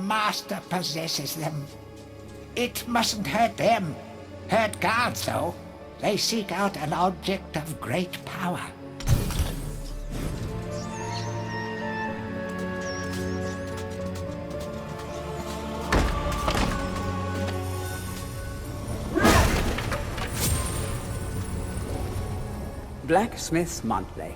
Master possesses them. It mustn't hurt them. Hurt guards, though. They seek out an object of great power. Blacksmith's Monthly.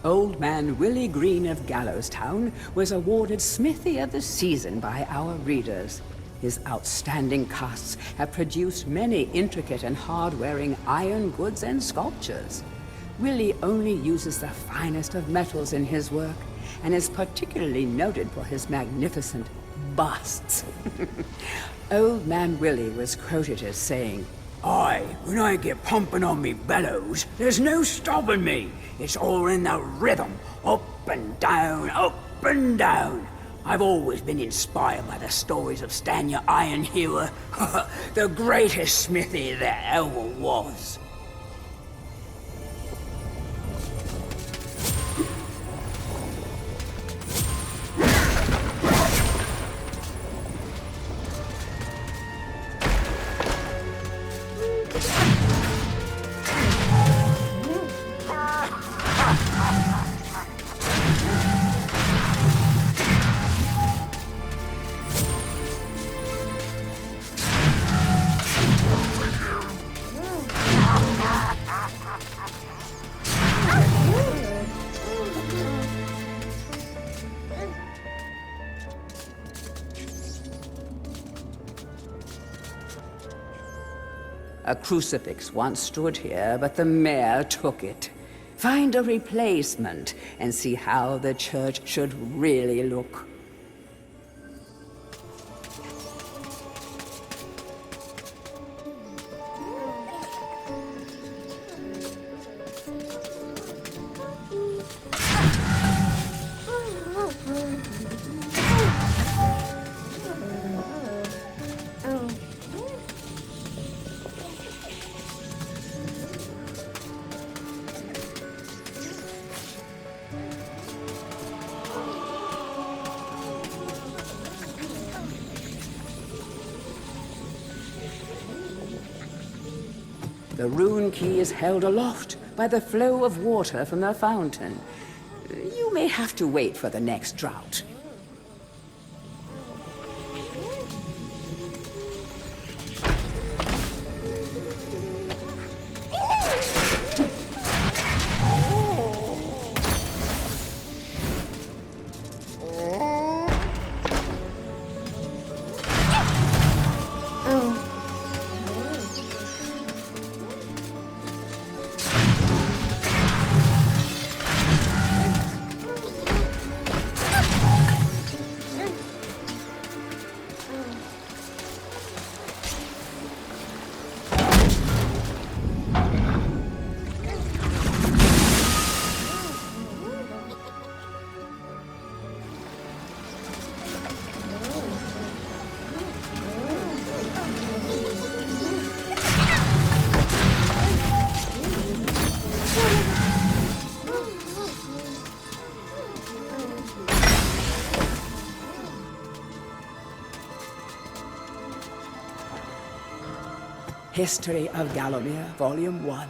Old Man Willie Green of Gallowstown was awarded Smithy of the Season by our readers. His outstanding casts have produced many intricate and hard-wearing iron goods and sculptures. Willie only uses the finest of metals in his work, and is particularly noted for his magnificent busts. Old Man Willie was quoted as saying, "Aye, when I get pumping on me bellows, there's no stopping me. It's all in the rhythm, up and down, up and down. I've always been inspired by the stories of Stanya Ironhewer, the greatest smithy there ever was." A crucifix once stood here, but the mayor took it. Find a replacement and see how the church should really look. The rune key is held aloft by the flow of water from the fountain. You may have to wait for the next drought. History of Gallowmere, Volume 1.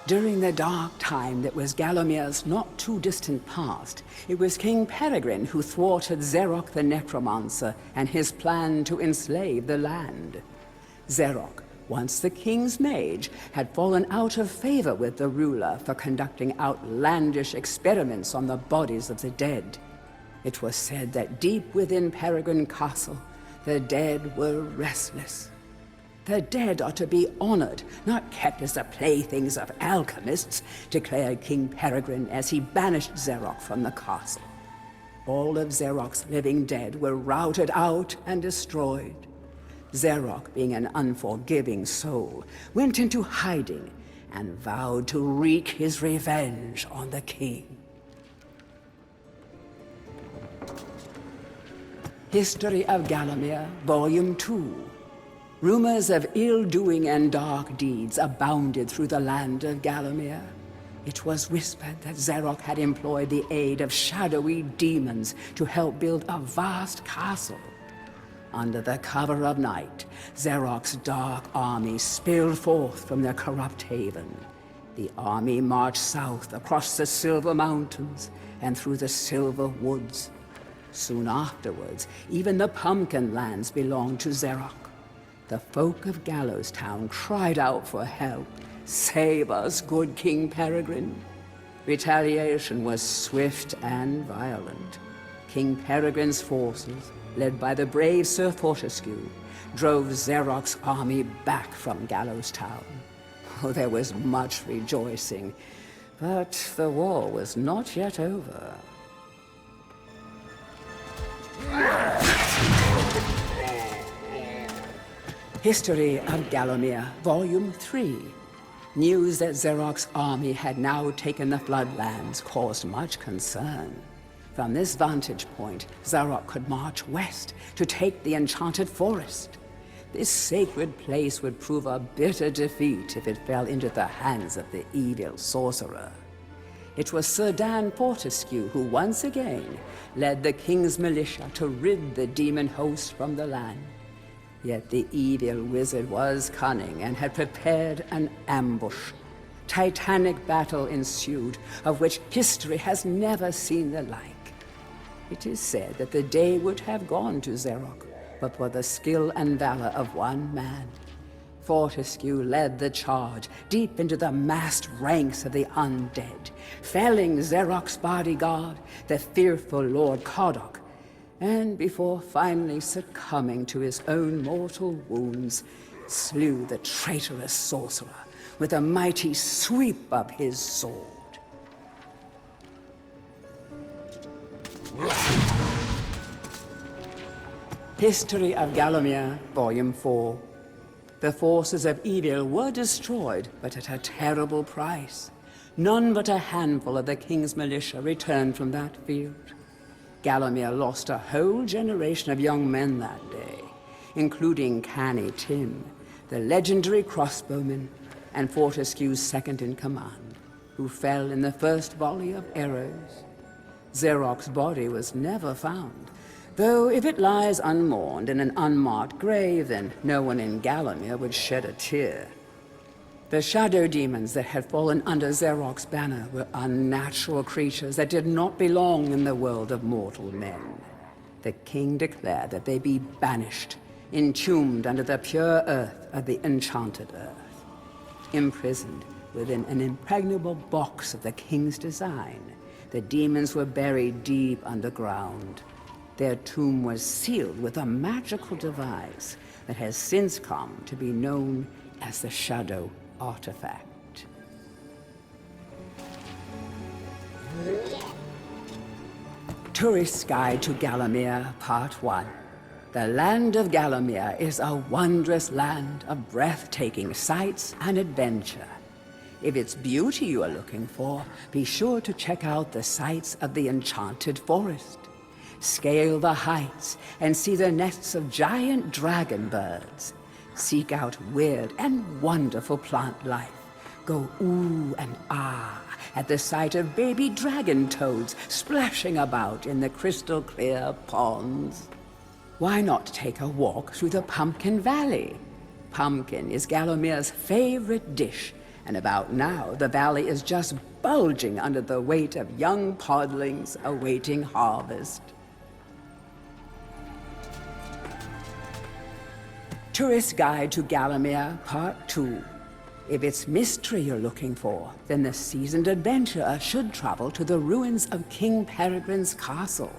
During the dark time that was Gallowmere's not-too-distant past, it was King Peregrine who thwarted Xerok the Necromancer and his plan to enslave the land. Xerok, once the king's mage, had fallen out of favor with the ruler for conducting outlandish experiments on the bodies of the dead. It was said that deep within Peregrine Castle, the dead were restless. The dead are to be honored, not kept as the playthings of alchemists, declared King Peregrine as he banished Xerok from the castle. All of Xerok's living dead were routed out and destroyed. Xerok, being an unforgiving soul, went into hiding and vowed to wreak his revenge on the king. History of Gallowmere, Volume 2. Rumors of ill-doing and dark deeds abounded through the land of Gallowmere. It was whispered that Xerok had employed the aid of shadowy demons to help build a vast castle. Under the cover of night, Xeroc's dark army spilled forth from their corrupt haven. The army marched south across the Silver Mountains and through the Silver Woods. Soon afterwards, even the Pumpkin Lands belonged to Xeroc. The folk of Gallows Town cried out for help. "Save us, good King Peregrine." Retaliation was swift and violent. King Peregrine's forces, led by the brave Sir Fortescue, drove Xeroc's army back from Gallows Town. Oh, there was much rejoicing, but the war was not yet over. History of Gallowmere, Volume 3. News that Xeroc's army had now taken the Floodlands caused much concern. From this vantage point, Xeroc could march west to take the Enchanted Forest. This sacred place would prove a bitter defeat if it fell into the hands of the evil sorcerer. It was Sir Dan Fortescue who once again led the king's militia to rid the demon host from the land. Yet the evil wizard was cunning and had prepared an ambush. Titanic battle ensued, of which history has never seen the like. It is said that the day would have gone to Xeroc, but for the skill and valor of one man. Fortescue led the charge deep into the massed ranks of the undead, felling Xeroc's bodyguard, the fearful Lord Coddoc, and before finally succumbing to his own mortal wounds, slew the traitorous sorcerer with a mighty sweep of his sword. History of Gallowmere, Volume 4. The forces of evil were destroyed, but at a terrible price. None but a handful of the king's militia returned from that field. Gallowmere lost a whole generation of young men that day, including Canny Tim, the legendary crossbowman, and Fortescue's second-in-command, who fell in the first volley of arrows. Xeroc's body was never found, though if it lies unmourned in an unmarked grave, then no one in Gallowmere would shed a tear. The shadow demons that had fallen under Xeroc's banner were unnatural creatures that did not belong in the world of mortal men. The king declared that they be banished, entombed under the pure earth of the enchanted earth. Imprisoned within an impregnable box of the king's design, the demons were buried deep underground. Their tomb was sealed with a magical device that has since come to be known as the Shadow Artifact. Tourist's Guide to Gallowmere, Part 1. The land of Gallowmere is a wondrous land of breathtaking sights and adventure. If it's beauty you are looking for, be sure to check out the sights of the Enchanted Forest. Scale the heights and see the nests of giant dragon birds. Seek out weird and wonderful plant life. Go ooh and ah at the sight of baby dragon toads splashing about in the crystal clear ponds. Why not take a walk through the Pumpkin Valley? Pumpkin is Gallowmere's favorite dish, and about now the valley is just bulging under the weight of young podlings awaiting harvest. Tourist Guide to Gallowmere, Part 2. If it's mystery you're looking for, then the seasoned adventurer should travel to the ruins of King Peregrine's castle.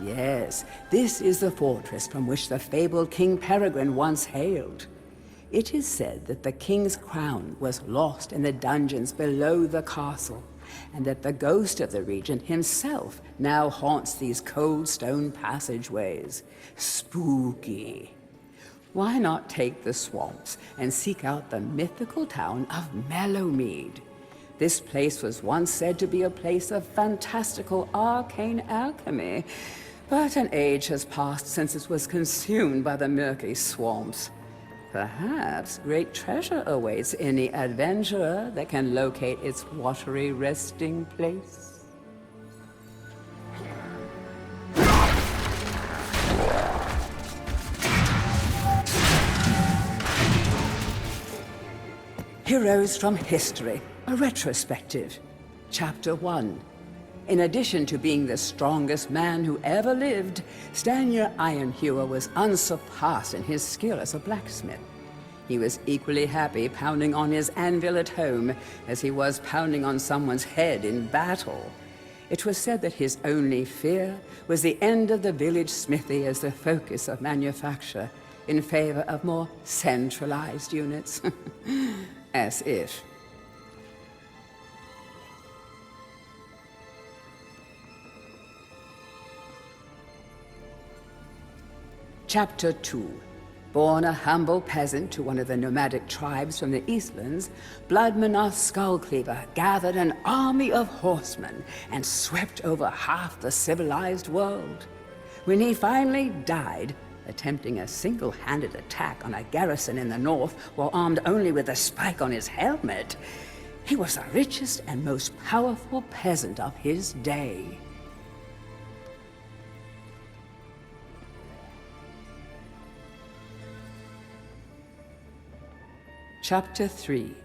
Yes, this is the fortress from which the fabled King Peregrine once hailed. It is said that the king's crown was lost in the dungeons below the castle, and that the ghost of the regent himself now haunts these cold stone passageways. Spooky. Why not take the swamps and seek out the mythical town of Mellowmead? This place was once said to be a place of fantastical arcane alchemy, but an age has passed since it was consumed by the murky swamps. Perhaps great treasure awaits any adventurer that can locate its watery resting place. Heroes from History, a retrospective. Chapter 1. In addition to being the strongest man who ever lived, Stanier Ironhewer was unsurpassed in his skill as a blacksmith. He was equally happy pounding on his anvil at home as he was pounding on someone's head in battle. It was said that his only fear was the end of the village smithy as the focus of manufacture in favor of more centralized units. As if. Chapter 2. Born a humble peasant to one of the nomadic tribes from the Eastlands, Bloodmanoth Skullcleaver gathered an army of horsemen and swept over half the civilized world. When he finally died, attempting a single-handed attack on a garrison in the north while armed only with a spike on his helmet, he was the richest and most powerful peasant of his day. Chapter 3.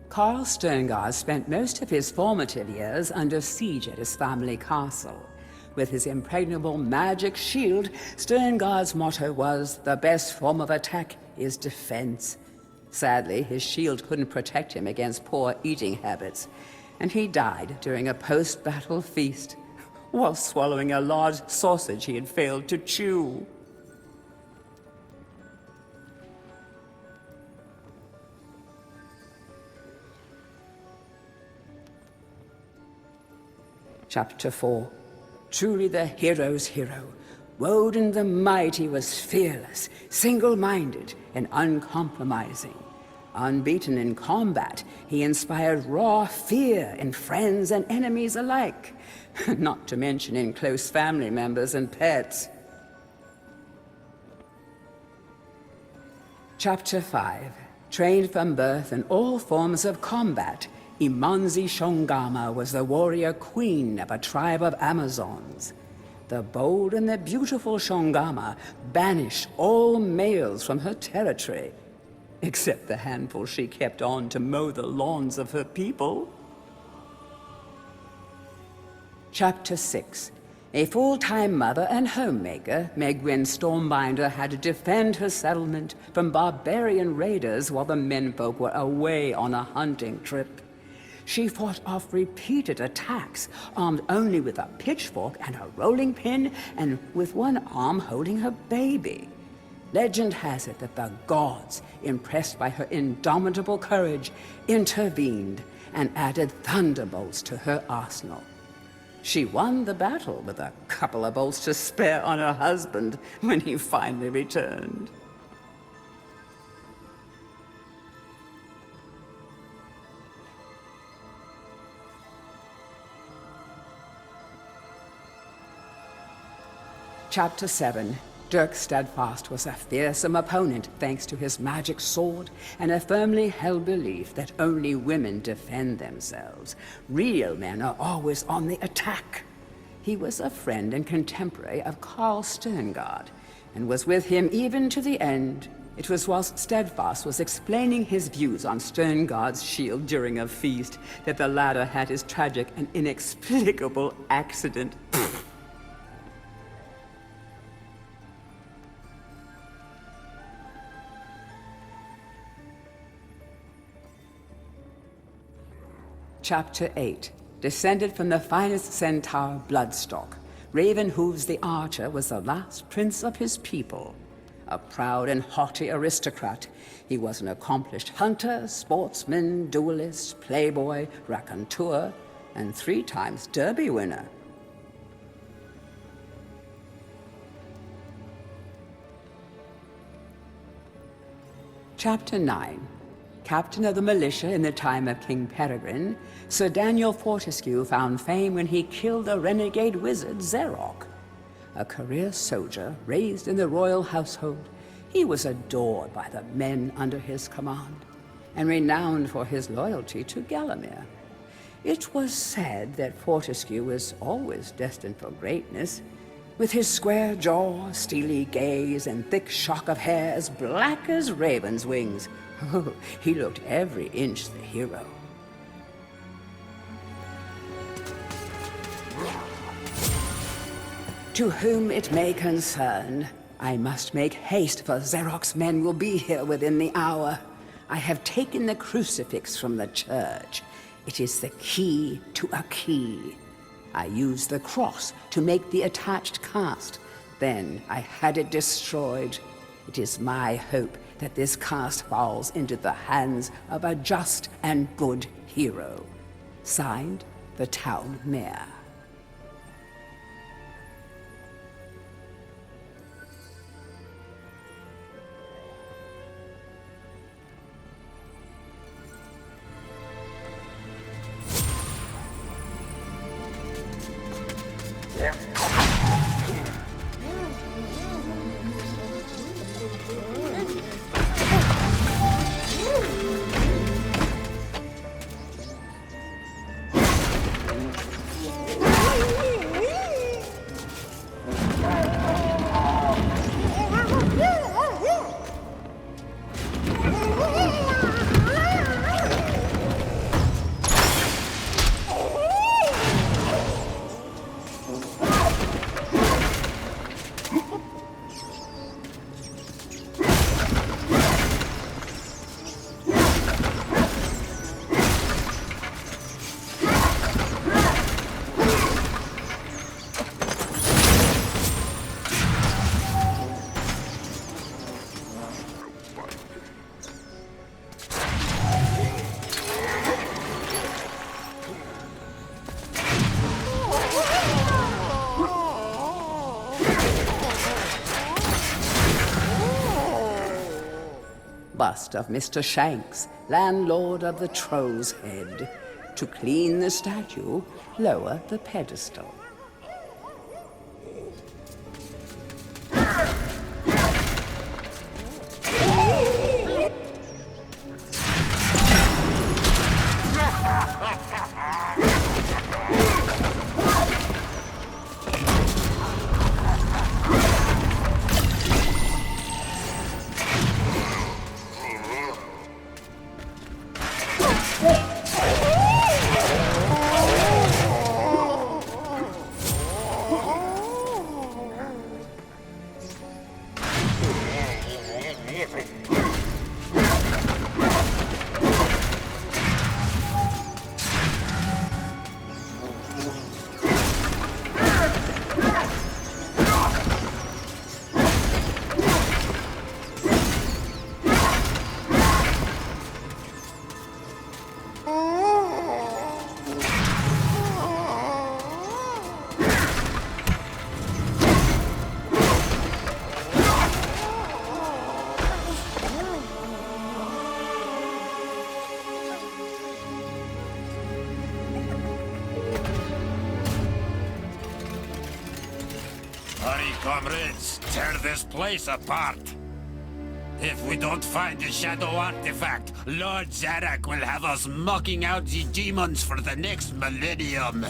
Carl Sterngard spent most of his formative years under siege at his family castle. With his impregnable magic shield, Sterngard's motto was, "The best form of attack is defense." Sadly, his shield couldn't protect him against poor eating habits, and he died during a post-battle feast, while swallowing a large sausage he had failed to chew. Chapter 4. Truly the hero's hero, Woden the Mighty was fearless, single-minded, and uncompromising. Unbeaten in combat, he inspired raw fear in friends and enemies alike, not to mention in close family members and pets. Chapter 5. Trained from birth in all forms of combat, Imanzi Shongama was the warrior queen of a tribe of Amazons. The bold and the beautiful Shongama banished all males from her territory, except the handful she kept on to mow the lawns of her people. Chapter 6. A full-time mother and homemaker, Megwin Stormbinder had to defend her settlement from barbarian raiders while the menfolk were away on a hunting trip. She fought off repeated attacks, armed only with a pitchfork and a rolling pin, and with one arm holding her baby. Legend has it that the gods, impressed by her indomitable courage, intervened and added thunderbolts to her arsenal. She won the battle with a couple of bolts to spare on her husband when he finally returned. Chapter 7. Dirk Steadfast was a fearsome opponent thanks to his magic sword and a firmly held belief that only women defend themselves. Real men are always on the attack. He was a friend and contemporary of Carl Sterngard and was with him even to the end. It was whilst Steadfast was explaining his views on Sterngard's shield during a feast that the latter had his tragic and inexplicable accident. Chapter 8. Descended from the finest centaur Bloodstock, Ravenhooves the Archer was the last prince of his people. A proud and haughty aristocrat, he was an accomplished hunter, sportsman, duelist, playboy, raconteur, and 3 times Derby winner. Chapter 9. Captain of the militia in the time of King Peregrine, Sir Daniel Fortescue found fame when he killed the renegade wizard Xerok. A career soldier raised in the royal household, he was adored by the men under his command, and renowned for his loyalty to Gallowmere. It was said that Fortescue was always destined for greatness, With his square jaw, steely gaze, and thick shock of hair as black as raven's wings, oh, he looked every inch the hero. To whom it may concern, I must make haste, for Xeroc's men will be here within the hour. I have taken the crucifix from the church. It is the key to a key. I used the cross to make the attached cast. Then I had it destroyed. It is my hope that this cast falls into the hands of a just and good hero. Signed, the town mayor. Bust of Mr. Shanks, landlord of the Troll's Head. To clean the statue, lower the pedestal. Hurry, comrades, tear this place apart. If we don't find the shadow artifact, Lord Zarek will have us mocking out the demons for the next millennium.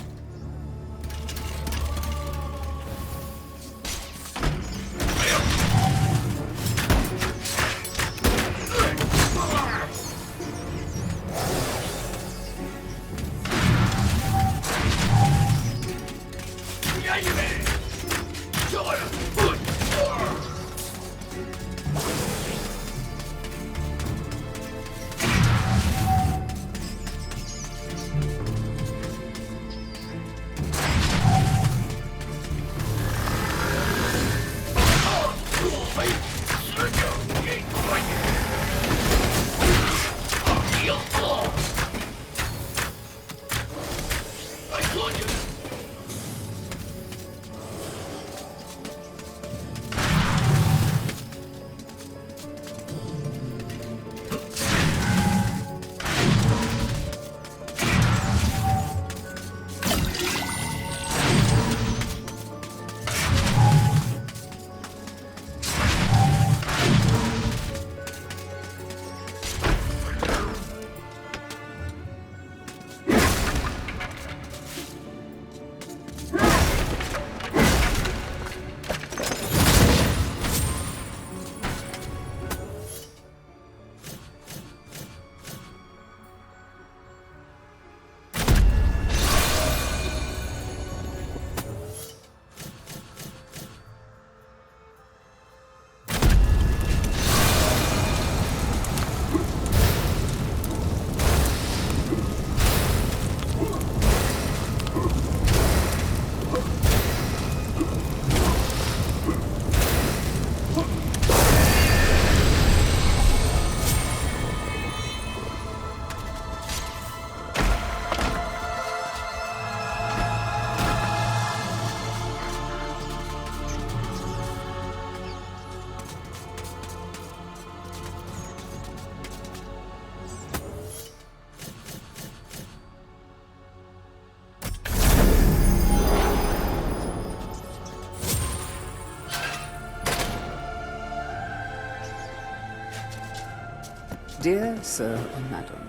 Dear Sir or Madam,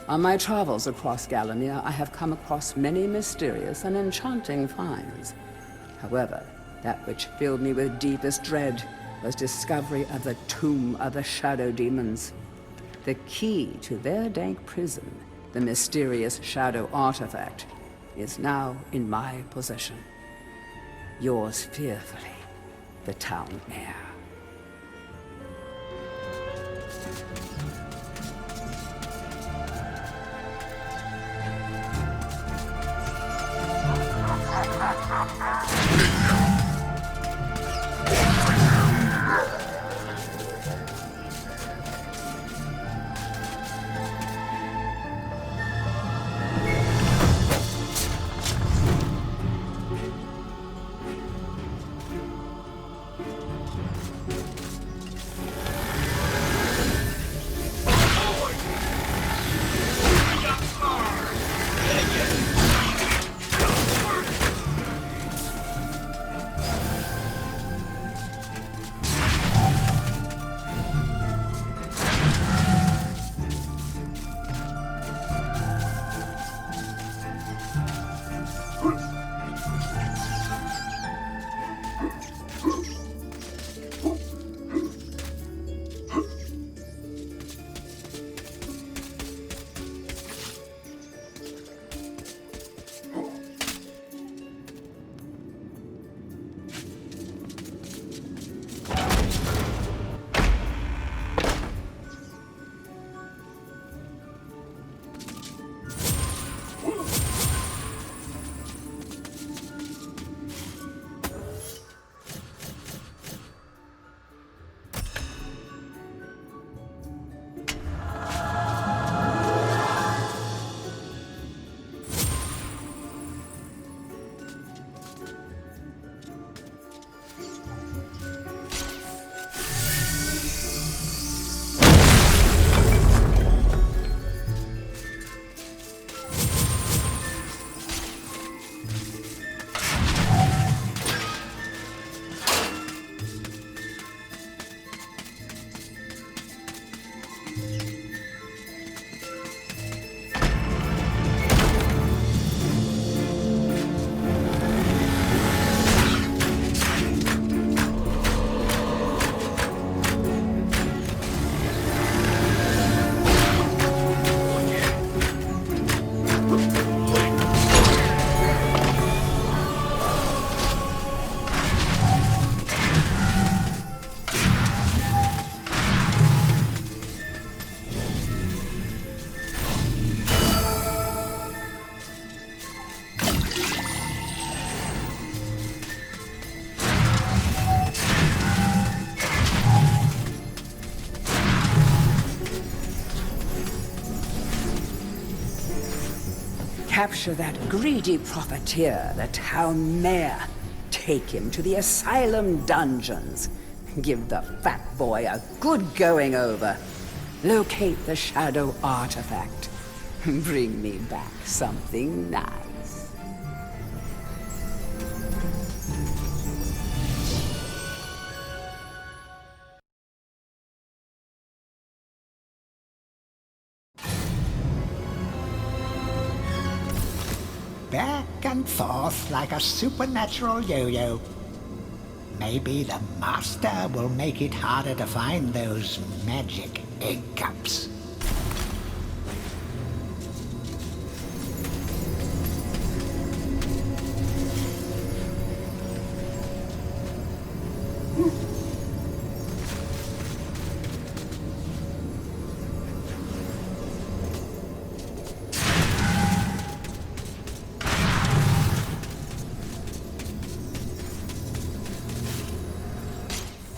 on my travels across Gallowmere, I have come across many mysterious and enchanting finds. However, that which filled me with deepest dread was discovery of the tomb of the Shadow Demons. The key to their dank prison, the mysterious Shadow Artifact, is now in my possession. Yours fearfully, the Town Mayor. Capture that greedy profiteer, the Town Mayor. Take him to the asylum dungeons. Give the fat boy a good going over. Locate the Shadow Artifact. Bring me back something nice. Back and forth like a supernatural yo-yo. Maybe the Master will make it harder to find those magic egg cups.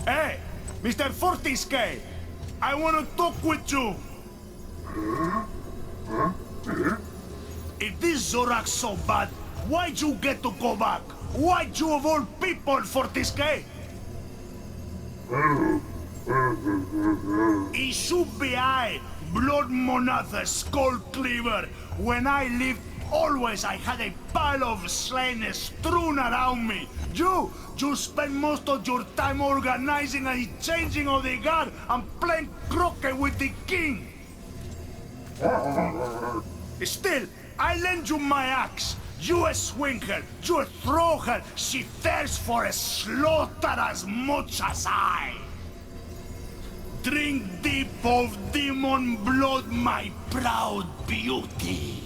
Hey, Mr. Fortisque, I want to talk with you. If this Zorak's so bad, why'd you get to go back? Why'd you of all people, Fortisque? It should be I, Blood Monathe, Skull Cleaver, when I lived Always I had a pile of slain strewn around me. You spend most of your time organizing a changing of the guard and playing croquet with the king. Still, I lend you my axe. You swing her, you throw her. She thirsts for a slaughter as much as I. Drink deep of demon blood, my proud beauty.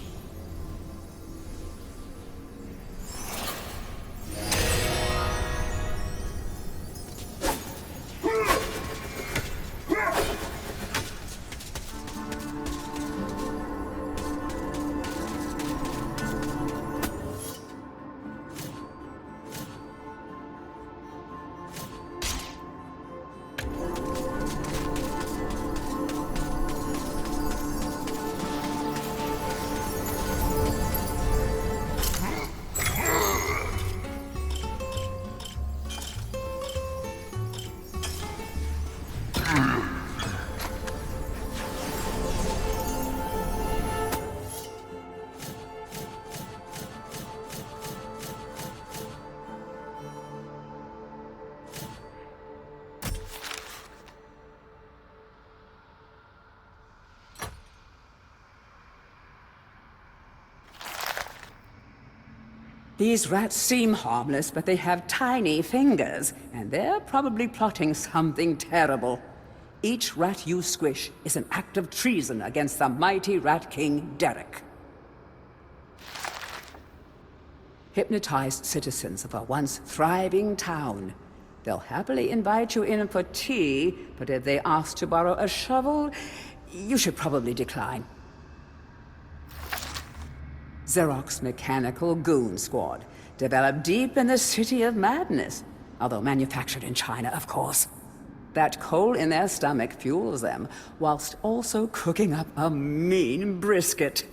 These rats seem harmless, but they have tiny fingers, and they're probably plotting something terrible. Each rat you squish is an act of treason against the mighty Rat King, Derek. Hypnotized citizens of a once thriving town. They'll happily invite you in for tea, but if they ask to borrow a shovel, you should probably decline. Xerox Mechanical Goon Squad, developed deep in the City of Madness, although manufactured in China, of course. That coal in their stomach fuels them, whilst also cooking up a mean brisket.